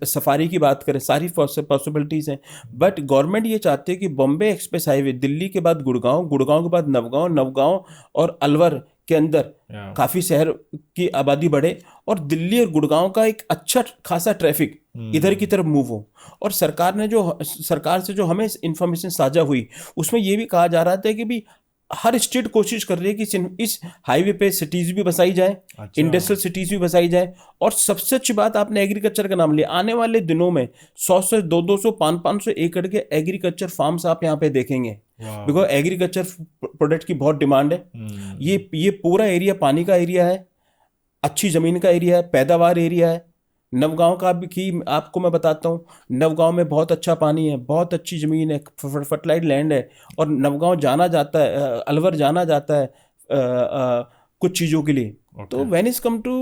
सफारी की बात करें, सारी पॉसिबिलिटीज़ हैं। बट गवर्नमेंट ये चाहती है कि बॉम्बे एक्सप्रेस हाईवे, दिल्ली के बाद गुड़गांव, गुड़गांव के बाद नवगांव, नवगांव और अलवर के अंदर काफ़ी शहर की आबादी बढ़े, और दिल्ली और गुड़गांव का एक अच्छा खासा ट्रैफिक इधर की तरफ मूव हो। और सरकार से जो हमें इंफॉर्मेशन साझा हुई, उसमें ये भी कहा जा रहा था कि भी हर स्टेट कोशिश कर रही है कि इस हाईवे पे सिटीज भी बसाई जाए, अच्छा। इंडस्ट्रियल सिटीज भी बसाई जाए। और सबसे अच्छी बात, आपने एग्रीकल्चर का नाम लिया, आने वाले दिनों में 100 से 200 500 एकड़ के एग्रीकल्चर फार्म्स आप यहाँ पे देखेंगे, वाह। बिकॉज एग्रीकल्चर प्रोडक्ट की बहुत डिमांड है। ये पूरा एरिया पानी का एरिया है, अच्छी जमीन का एरिया है, पैदावार एरिया है। नवगांव का भी की आपको मैं बताता हूँ, नवगांव में बहुत अच्छा पानी है, बहुत अच्छी ज़मीन है, फर्टिलाइज लैंड है। और नवगांव जाना जाता है, अलवर जाना जाता है कुछ चीज़ों के लिए। तो when is come to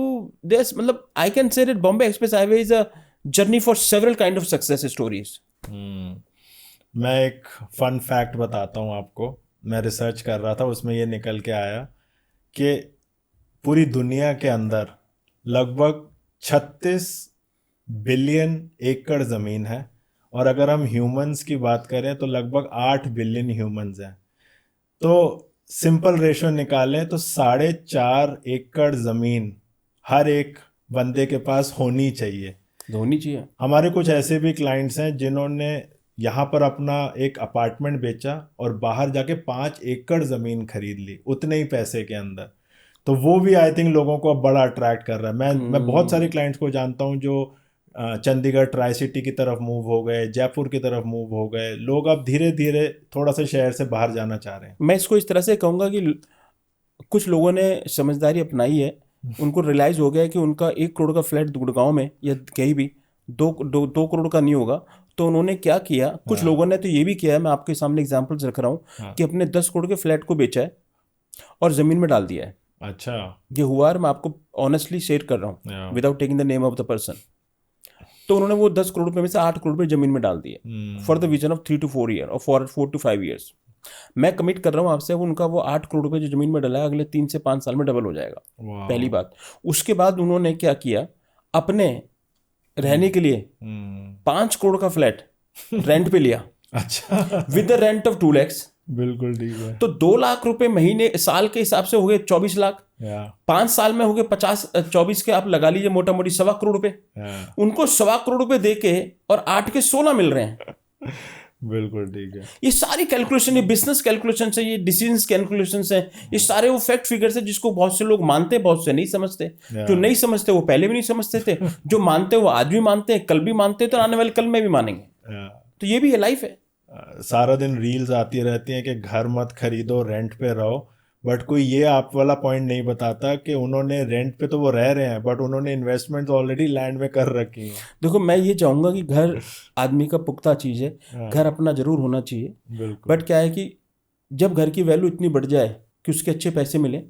this, मतलब I can say that Bombay express highway is a journey for several kind of success stories. मैं एक फन फैक्ट बताता हूँ आपको। मैं रिसर्च कर रहा था, उसमें ये निकल के आया कि पूरी दुनिया के अंदर लगभग 36 बिलियन एकड़ ज़मीन है, और अगर हम ह्यूमंस की बात करें तो लगभग 8 बिलियन ह्यूमंस हैं। तो सिंपल रेशो निकालें तो 4.5 एकड़ ज़मीन हर एक बंदे के पास होनी चाहिए। होनी चाहिए। हमारे कुछ ऐसे भी क्लाइंट्स हैं जिन्होंने यहाँ पर अपना एक अपार्टमेंट बेचा और बाहर जाके 5 एकड़ ज़मीन खरीद ली उतने ही पैसे के अंदर। तो वो भी आई थिंक लोगों को अब बड़ा अट्रैक्ट कर रहा है। मैं बहुत सारे क्लाइंट्स को जानता हूँ जो चंडीगढ़ ट्राई सिटी की तरफ मूव हो गए, जयपुर की तरफ मूव हो गए। लोग अब धीरे धीरे थोड़ा सा शहर से बाहर जाना चाह रहे हैं। मैं इसको इस तरह से कहूँगा कि कुछ लोगों ने समझदारी अपनाई है, उनको रियलाइज़ हो गया है कि उनका 1 करोड़ का फ्लैट गुड़गांव में या कहीं भी 2 करोड़ का नहीं होगा। तो उन्होंने क्या किया, कुछ लोगों ने तो ये भी किया है, मैं आपके सामने एग्जांपल्स रख रहा हूँ, कि अपने 10 करोड़ के फ्लैट को बेचा है और ज़मीन में डाल दिया है। अच्छा। ये हुआ है, मैं आपको ऑनेस्टली शेयर कर रहा हूँ without taking the name of the person. तो उन्होंने वो 10 करोड़ रुपए में से 8 करोड़ रुपए जमीन में डाल दिए for the vision of 3 to 4 year और फॉर 4 to 5 ईयर्स। मैं कमिट कर रहा हूँ आपसे, उनका वो 8 करोड़ रुपए जो जमीन में डला है अगले 3 से 5 साल में डबल हो जाएगा। पहली बात। उसके बाद उन्होंने क्या किया, अपने रहने के लिए 5 करोड़ का फ्लैट रेंट पे लिया। अच्छा। With the rent of 2 lakhs। बिल्कुल ठीक है। तो 2 लाख रुपए महीने, साल के हिसाब से हो गए 24 लाख। 5 साल में हो गए 24 के आप लगा लीजिए मोटा मोटी 1.25 करोड़ रुपए। उनको 1.25 करोड़ रुपए दे के और 8 के 16 मिल रहे हैं। बिल्कुल ठीक है। ये सारी कैलकुलेशन, ये बिजनेस कैलकुलेशन है, ये डिसीजन कैलकुलेशन है, ये सारे वो फैक्ट फिगर्स है जिसको बहुत से लोग मानते हैं, बहुत से नहीं समझते। जो नहीं समझते वो पहले भी नहीं समझते थे, जो मानते वो आज भी मानते हैं, कल भी मानते हैं, तो आने वाले कल में भी मानेंगे। तो ये भी है, लाइफ है। सारा दिन रील्स आती रहती हैं कि घर मत खरीदो, रेंट पे रहो, बट कोई ये आप वाला पॉइंट नहीं बताता कि उन्होंने रेंट पे तो वो रह रहे हैं, बट उन्होंने इन्वेस्टमेंट ऑलरेडी लैंड में कर रखी है। देखो, मैं ये चाहूँगा कि घर आदमी का पुख्ता चीज़ है, घर अपना जरूर होना चाहिए। बट क्या है कि जब घर की वैल्यू इतनी बढ़ जाए कि उसके अच्छे पैसे मिले,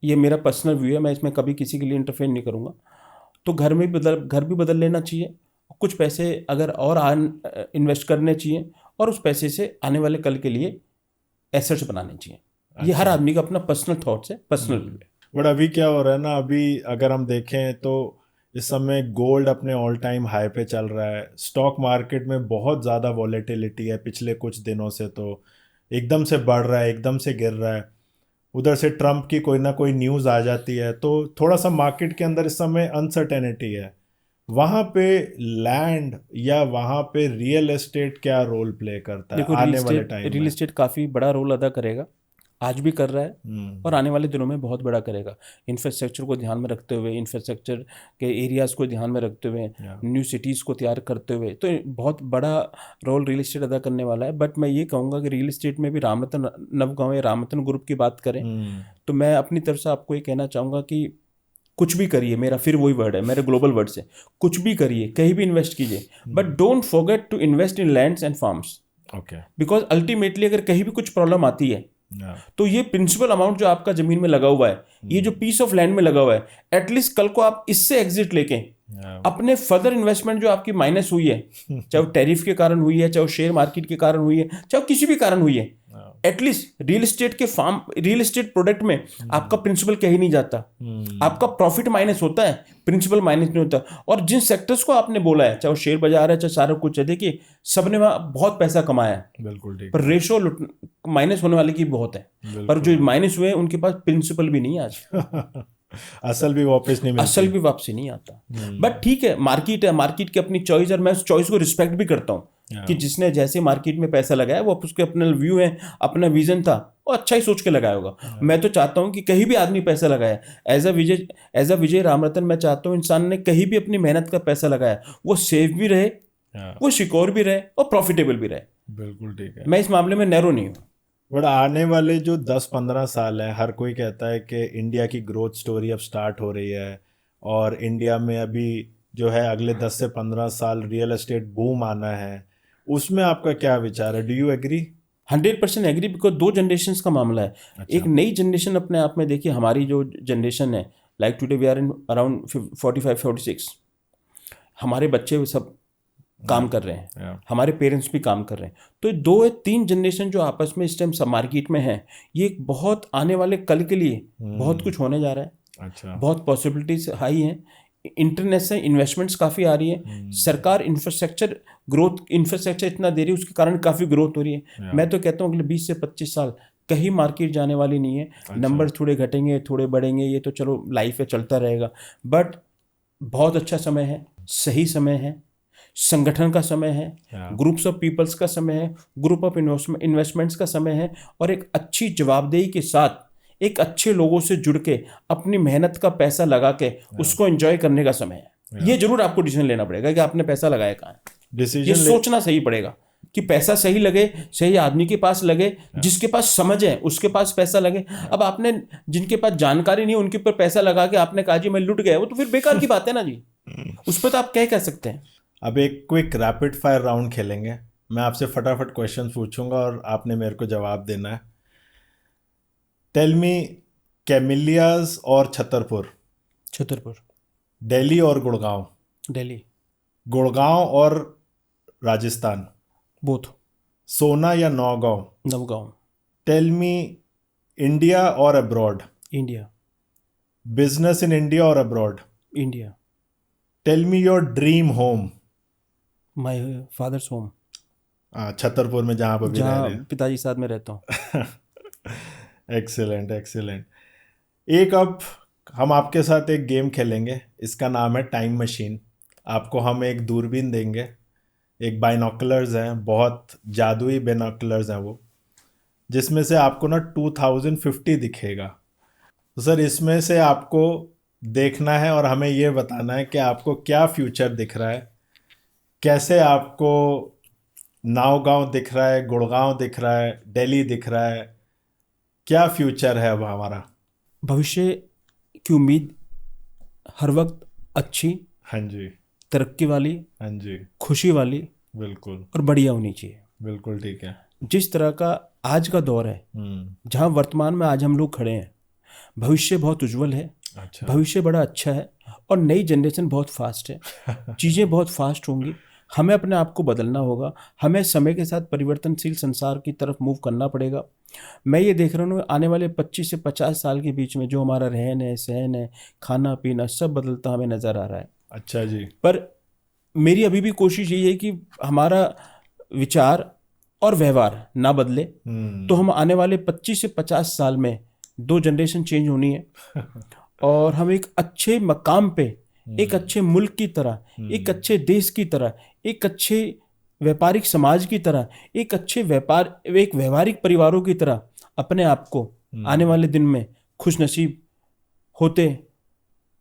ये मेरा पर्सनल व्यू है, मैं इसमें कभी किसी के लिए इंटरफेयर नहीं करूँगा, तो घर भी बदल लेना चाहिए। कुछ पैसे अगर और इन्वेस्ट करने चाहिए और उस पैसे से आने वाले कल के लिए एसेट्स बनाने चाहिए। ये हर आदमी का अपना पर्सनल थॉट्स है, पर्सनल व्यू है। बट अभी क्या हो रहा है ना, अभी अगर हम देखें तो इस समय गोल्ड अपने ऑल टाइम हाई पे चल रहा है। स्टॉक मार्केट में बहुत ज़्यादा वॉलेटिलिटी है पिछले कुछ दिनों से, तो एकदम से बढ़ रहा है, एकदम से गिर रहा है। उधर से ट्रम्प की कोई ना कोई न्यूज़ आ जाती है, तो थोड़ा सा मार्केट के अंदर इस समय अनसर्टेनिटी है। वहाँ पे लैंड या वहाँ पे रियल एस्टेट क्या रोल प्ले करता है? देखो, आने वाले टाइम रियल एस्टेट काफ़ी बड़ा रोल अदा करेगा, आज भी कर रहा है और आने वाले दिनों में बहुत बड़ा करेगा। इंफ्रास्ट्रक्चर को ध्यान में रखते हुए, इंफ्रास्ट्रक्चर के एरियाज़ को ध्यान में रखते हुए, न्यू सिटीज़ को तैयार करते हुए, तो बहुत बड़ा रोल रियल एस्टेट अदा करने वाला है। बट मैं ये कहूँगा कि रियल एस्टेट में भी रामरतन नवगांव या रामरतन ग्रुप की बात करें तो मैं अपनी तरफ से आपको ये कहना चाहूँगा कि कुछ भी करिए, मेरा फिर वही वर्ड है, मेरे ग्लोबल वर्ड से, कुछ भी करिए, कहीं भी इन्वेस्ट कीजिए, but don't forget to invest in lands and farms. Okay. Because ultimately अगर कहीं भी कुछ प्रॉब्लम आती है तो ये प्रिंसिपल अमाउंट जो आपका जमीन में लगा हुआ है, ये जो पीस ऑफ लैंड में लगा हुआ है, एटलीस्ट कल को आप इससे एग्जिट लेके अपने फर्दर इन्वेस्टमेंट जो आपकी माइनस हुई है, चाहे वो टैरिफ के कारण हुई है, चाहे वो शेयर मार्केट के कारण हुई है, चाहे वो किसी भी कारण हुई है, एटलीस्ट रियल एस्टेट प्रोडक्ट में आपका प्रिंसिपल कहीं नहीं जाता, आपका प्रॉफिट माइनस होता है, प्रिंसिपल माइनस नहीं होता। और जिन सेक्टर्स को आपने बोला है, चाहे वो शेयर बाजार है, चाहे सारा कुछ है, देखिए सबने वहाँ बहुत पैसा कमाया है, बिल्कुल ठीक, पर रेशो माइनस होने वाले की बहुत है, पर जो माइनस हुए उनके पास प्रिंसिपल भी नहीं है आज। असल भी वापस नहीं मिलती। असल भी वापसी नहीं आता। बट ठीक है, मार्केट है, मार्केट की अपनी चॉइस, और मैं उस चॉइस को रिस्पेक्ट भी करता हूँ कि जिसने जैसे मार्केट में पैसा लगाया वो उसके अपना व्यू है, अपना विजन था, वो अच्छा ही सोच के लगाया होगा। मैं तो चाहता हूँ कि कहीं भी आदमी पैसा लगाया, एज अ विजय रामरतन, मैं चाहता हूँ इंसान ने कहीं भी अपनी मेहनत का पैसा लगाया वो सेफ भी रहे, वो सिक्योर भी रहे और प्रॉफिटेबल भी रहे। बिल्कुल ठीक है। मैं इस मामले में नैरो नहीं हूँ। बट आने वाले जो 10-15 साल है, हर कोई कहता है कि इंडिया की ग्रोथ स्टोरी अब स्टार्ट हो रही है, और इंडिया में अभी जो है अगले 10 से 15 साल रियल एस्टेट बूम आना है। उसमें आपका क्या विचार है? Do you agree? 100% agree, because दो जनरेशन का मामला है। अच्छा। एक नई जनरेशन अपने आप में देखिए, हमारी जो जनरेशन है, like today we are in around 45-46, हमारे बच्चे सब काम कर रहे हैं, हमारे पेरेंट्स भी काम कर रहे हैं। तो 2 या 3 जनरेशन जो आपस में इस टाइम मार्केट में है, ये एक बहुत आने वाले कल के लिए बहुत कुछ होने जा रहा है। अच्छा। बहुत पॉसिबिलिटीज हाई हैं, इंटरनेशनल इन्वेस्टमेंट्स काफ़ी आ रही है, सरकार इंफ्रास्ट्रक्चर इतना दे रही है, उसके कारण काफ़ी ग्रोथ हो रही है। मैं तो कहता हूँ अगले 20 से 25 साल कहीं मार्केट जाने वाली नहीं है। नंबर थोड़े घटेंगे, थोड़े बढ़ेंगे, ये तो चलो लाइफ है, चलता रहेगा, बट बहुत अच्छा समय है, सही समय है, संगठन का समय है, ग्रुप्स ऑफ पीपल्स का समय है, ग्रुप ऑफ इन्वेस्टमेंट्स का समय है, और एक अच्छी जवाबदेही के साथ एक अच्छे लोगों से जुड़ के अपनी मेहनत का पैसा लगा के उसको एंजॉय करने का समय है। ये जरूर आपको डिसीजन लेना पड़ेगा कि आपने पैसा लगाया कहाँ है। ये सोचना सही पड़ेगा कि पैसा सही लगे, सही आदमी के पास लगे, जिसके पास समझ है उसके पास पैसा लगे। अब आपने जिनके पास जानकारी नहीं, उनके ऊपर पैसा लगा के आपने कहा जी मैं लुट गया, वो तो फिर बेकार की बात है ना जी। उस पर तो आप क्या कह सकते हैं। अब एक क्विक रैपिड फायर राउंड खेलेंगे। मैं आपसे फटाफट क्वेश्चन पूछूंगा और आपने मेरे को जवाब देना है। टेल मी, कैमिलियाज और छतरपुर? छतरपुर। दिल्ली और गुड़गांव? दिल्ली। गुड़गांव और राजस्थान? बोथ। सोना या Naugaon? Navgaon. Tell me, India और abroad? India. Business in India और abroad? India. Tell me your dream home? My father's home. Chhatarpur में जहाँ पर भी रह रहे जहाँ पिताजी साथ में रहता हूँ। Excellent excellent. एक अब हम आपके साथ एक गेम खेलेंगे, इसका नाम है टाइम मशीन। आपको हम एक दूरबीन देंगे, एक बाइनोकुलर्स हैं, बहुत जादुई बाइनोकुलर्स हैं वो, जिसमें से आपको ना 2050 दिखेगा। तो सर इसमें से आपको देखना है और हमें ये बताना है कि आपको क्या फ्यूचर दिख रहा है, कैसे आपको नावगांव दिख रहा है, गुड़गांव दिख रहा है, दिल्ली दिख रहा है, क्या फ्यूचर है अब हमारा? भविष्य की उम्मीद हर वक्त अच्छी, हाँ जी, तरक्की वाली, हाँ जी, खुशी वाली बिल्कुल और बढ़िया होनी चाहिए। बिल्कुल ठीक है। जिस तरह का आज का दौर है, जहाँ वर्तमान में आज हम लोग खड़े हैं, भविष्य बहुत उज्जवल है। अच्छा। भविष्य बड़ा अच्छा है और नई जनरेशन बहुत फास्ट है। चीज़ें बहुत फास्ट होंगी, हमें अपने आप को बदलना होगा, हमें समय के साथ परिवर्तनशील संसार की तरफ मूव करना पड़ेगा। मैं ये देख रहा हूँ आने वाले 25 से 50 साल के बीच में जो हमारा रहन है, सहन है, खाना पीना सब बदलता हमें नज़र आ रहा है। अच्छा जी। पर मेरी अभी भी कोशिश यही है कि हमारा विचार और व्यवहार ना बदले। तो हम आने वाले 25 से 50 साल में 2 जनरेशन चेंज होनी है और हम एक अच्छे मकाम पे, एक अच्छे मुल्क की तरह, एक अच्छे देश की तरह, एक अच्छे व्यापारिक समाज की तरह, एक व्यवहारिक परिवारों की तरह अपने आप को आने वाले दिन में खुश नसीब होते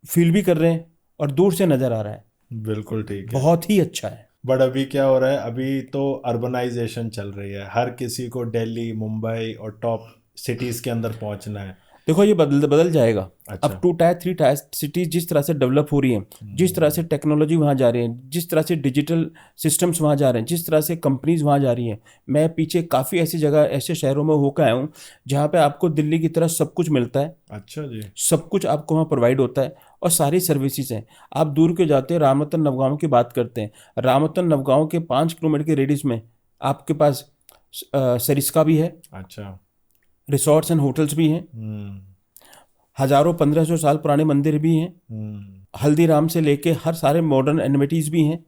फील भी कर रहे हैं और दूर से नज़र आ रहा है। बिल्कुल ठीक है, बहुत ही अच्छा है। बट अभी क्या हो रहा है, अभी तो अर्बनाइजेशन चल रही है, हर किसी को दिल्ली, मुंबई और टॉप सिटीज़ के अंदर पहुंचना है। देखो ये बदल जाएगा। अच्छा। अब 2 टायर 3 टायर सिटीज जिस तरह से डेवलप हो रही हैं, जिस तरह से टेक्नोलॉजी वहाँ जा रही है, जिस तरह से डिजिटल सिस्टम्स वहाँ जा रहे हैं, जिस तरह से कंपनीज वहाँ जा रही हैं, मैं पीछे काफ़ी ऐसी जगह, ऐसे शहरों में होकर आया हूँ जहाँ पे आपको दिल्ली की तरह सब कुछ मिलता है। अच्छा जी। सब कुछ आपको वहाँ प्रोवाइड होता है और सारी सर्विसेज हैं। आप दूर के जाते हैं, रामरतन नवगांव की बात करते हैं, रामरतन नवगांव के 5 किलोमीटर के रेडियस में आपके पास सरिस्का भी है। अच्छा। रिसोर्ट्स एंड होटल्स भी हैं, हजारों 1500 साल पुराने मंदिर भी हैं, हल्दीराम से लेके हर सारे मॉडर्न एनिमिटीज़ भी हैं,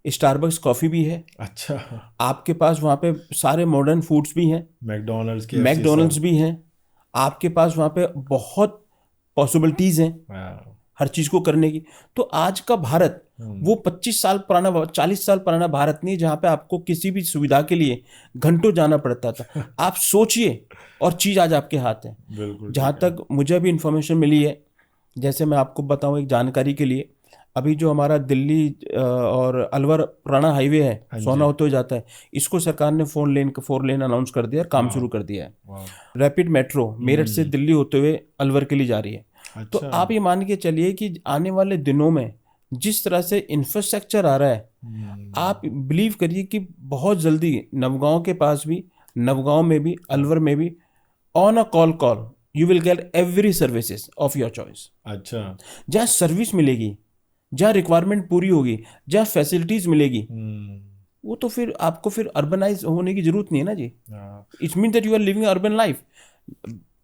स्टारबक्स कॉफ़ी भी है। अच्छा। आपके पास वहाँ पे सारे मॉडर्न फूड्स भी हैं, मैकडोनल्ड्स मैकडोनल्ड्स भी हैं। आपके पास वहाँ पे बहुत पॉसिबिलिटीज हैं हाँ, हर चीज को करने की। तो आज का भारत वो 25 साल पुराना 40 साल पुराना भारत नहीं जहाँ पे आपको किसी भी सुविधा के लिए घंटों जाना पड़ता था। आप सोचिए और चीज आज आपके हाथ है। बिल्कुल जहाँ ठीक है। तक मुझे अभी इंफॉर्मेशन मिली है, जैसे मैं आपको बताऊं एक जानकारी के लिए, अभी जो हमारा दिल्ली और अलवर पुराना हाईवे है, हाँ जी। सोना होते हुए जाता है, इसको सरकार ने 4 लेन अनाउंस कर दिया और काम शुरू कर दिया है। वाह, रैपिड मेट्रो मेरठ से दिल्ली होते हुए अलवर के लिए जा रही है। तो अच्छा। आप ये मान के चलिए कि आने वाले दिनों में जिस तरह से इंफ्रास्ट्रक्चर आ रहा है, आप बिलीव करिए कि बहुत जल्दी नवगांव के पास भी, नवगांव में भी, अलवर में भी, on a call you will get every services of your choice. अच्छा। जहाँ सर्विस मिलेगी, जहाँ रिक्वायरमेंट पूरी होगी, जहाँ फैसिलिटीज मिलेगी, वो तो फिर आपको फिर अर्बनाइज होने की जरूरत नहीं है ना जी। हाँ। It's mean that you are living urban life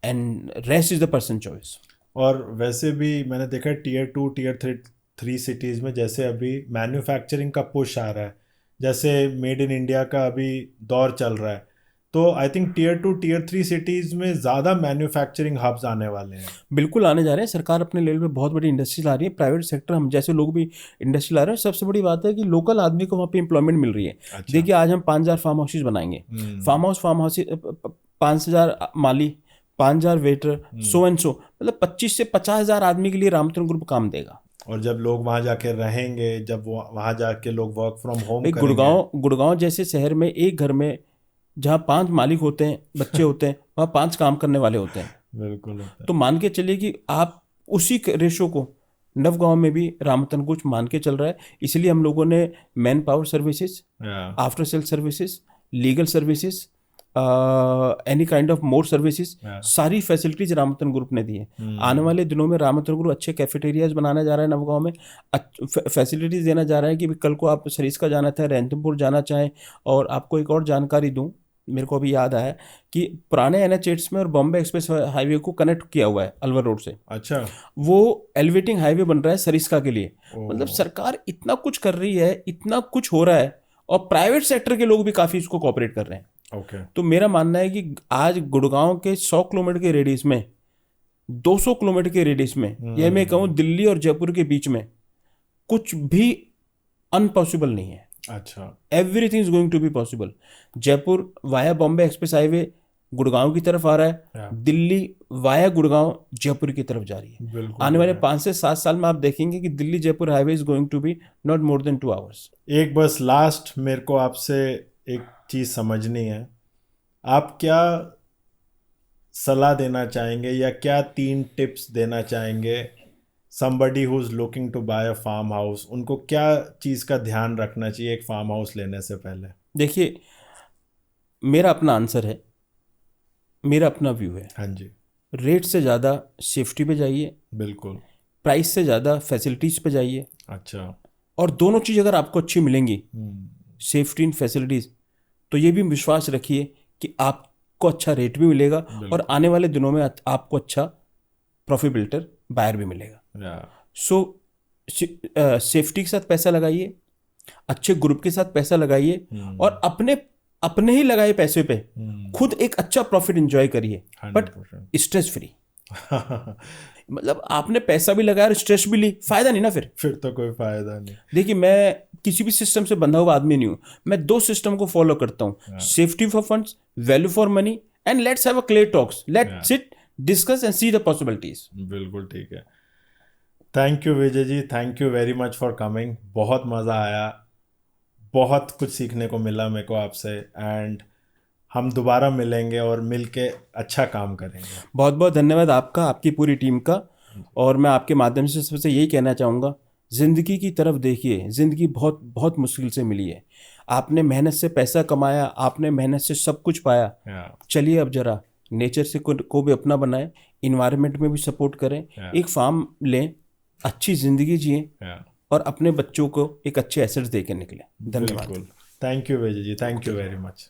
and rest is the person choice. और वैसे भी मैंने देखा है टीयर 2 टीयर 3 सिटीज़ में जैसे अभी मैन्युफैक्चरिंग का पुश आ रहा है, जैसे मेड इन इंडिया का अभी दौर चल रहा है, तो I think tier 2 tier 3 cities में ज़्यादा मैन्युफैक्चरिंग हब्स आने वाले हैं। बिल्कुल आने जा रहे हैं। सरकार अपने लेवल पे बहुत बड़ी इंडस्ट्री ला रही है, प्राइवेट सेक्टर हम जैसे लोग भी इंडस्ट्री ला रहे हैं। सबसे बड़ी बात है कि लोकल आदमी को वहाँ पे एम्प्लॉयमेंट मिल रही है। अच्छा। देखिए आज हम 5,000 फार्म हाउसेज बनाएंगे। फार्म हाउस 5,000 माली, 5,000 वेटर, सो एंड सो, मतलब 25 से 50,000 आदमी के लिए रामतन ग्रुप काम देगा। और जब लोग वहाँ जाके रहेंगे, जब वो वहाँ जाके लोग वर्क फ्रॉम होम भाई करेंगे। गुड़गांव जैसे शहर में एक घर में जहाँ 5 मालिक होते हैं, बच्चे होते हैं, वहाँ 5 काम करने वाले होते हैं। बिल्कुल होता तो मान के चलिए कि आप उसी रेशो को नवगांव में भी रामतन कुछ मान के चल रहा है। इसलिए हम लोगों ने मैन पावर सर्विसेज, है। After sale services, legal services, any kind of more services, Yeah. सारी फैसिलिटीज रामतन ग्रुप ने दी है। आने वाले दिनों में रामतन ग्रुप अच्छे कैफेटेरियाज बनाने जा रहा है नवगांव में, फैसिलिटीज देना जा रहा है कि कल को आप सरिस्का जाना चाहे, रैंथमपुर जाना चाहें। और आपको एक और जानकारी दूं, मेरे को अभी याद आया कि पुराने NH8 में और बॉम्बे एक्सप्रेस हाईवे को कनेक्ट किया हुआ है अलवर रोड से। अच्छा। वो एलिवेटिंग हाईवे बन रहा है सरिस्का के लिए। ओह। मतलब सरकार इतना कुछ कर रही है, इतना कुछ हो रहा है, और प्राइवेट सेक्टर के लोग भी काफी इसको कोऑपरेट कर रहे हैं। ओके। तो मेरा मानना है कि आज गुड़गांव के 100 किलोमीटर के रेडियस में, 200 किलोमीटर के रेडियस में, या मैं कहूँ दिल्ली और जयपुर के बीच में कुछ भी अनपॉसिबल नहीं है। अच्छा। Everything is going to be possible. Jaipur via Bombay express highway Gurgaon की तरफ आ रहा है, Yeah. दिल्ली वाया गुड़गांव जयपुर की तरफ जा रही है। बिल्कुल। आने वाले 5 से 7 साल में आप देखेंगे कि Delhi Jaipur highway is going to be not more than 2 hours. एक बस लास्ट मेरे को आपसे एक चीज़ समझनी है, आप क्या सलाह देना चाहेंगे या क्या 3 टिप्स देना चाहेंगे somebody who's looking to buy a farm house? उनको क्या चीज़ का ध्यान रखना चाहिए एक फार्म हाउस लेने से पहले? देखिए, मेरा अपना आंसर है, मेरा अपना व्यू है। हाँ जी। रेट से ज़्यादा सेफ्टी पे जाइए, बिल्कुल। प्राइस से ज़्यादा फैसिलिटीज पे जाइए। अच्छा। और दोनों चीज़ अगर आपको अच्छी मिलेंगी, सेफ्टी एंड फैसिलिटीज, तो ये भी विश्वास रखिए कि आपको अच्छा रेट भी मिलेगा और आने वाले दिनों में आपको अच्छा प्रॉफिटेबल बायर भी मिलेगा। सो सेफ्टी के साथ पैसा लगाइए, अच्छे ग्रुप के साथ पैसा लगाइए, और अपने ही लगाए पैसे पे खुद एक अच्छा प्रॉफिट एंजॉय करिए, बट स्ट्रेस फ्री। मतलब आपने पैसा भी लगाया और स्ट्रेस भी ली, फायदा नहीं ना फिर तो कोई फायदा नहीं। देखिए, मैं किसी भी सिस्टम से बंधा हुआ आदमी नहीं हूं। मैं 2 सिस्टम को फॉलो करता हूं, safety for funds, value for money, and let's have a clear talks, let's sit discuss and see the possibilities. बिल्कुल ठीक है। Thank you Vijay ji, thank you very much for coming. बहुत मज़ा आया, बहुत कुछ सीखने को मिला मेरे को आपसे, एंड हम दोबारा मिलेंगे और मिलके अच्छा काम करेंगे। बहुत बहुत धन्यवाद आपका, आपकी पूरी टीम का। और मैं आपके माध्यम से सबसे यही कहना चाहूँगा, ज़िंदगी की तरफ देखिए। ज़िंदगी बहुत बहुत मुश्किल से मिली है। आपने मेहनत से पैसा कमाया, आपने मेहनत से सब कुछ पाया। चलिए अब जरा नेचर से को भी अपना बनाए, इन्वायरमेंट में भी सपोर्ट करें, एक फार्म लें, अच्छी ज़िंदगी जिए, और अपने बच्चों को एक अच्छे एसेट्स दे के निकलें। धन्यवाद। Thank you Vijay ji, thank you very much.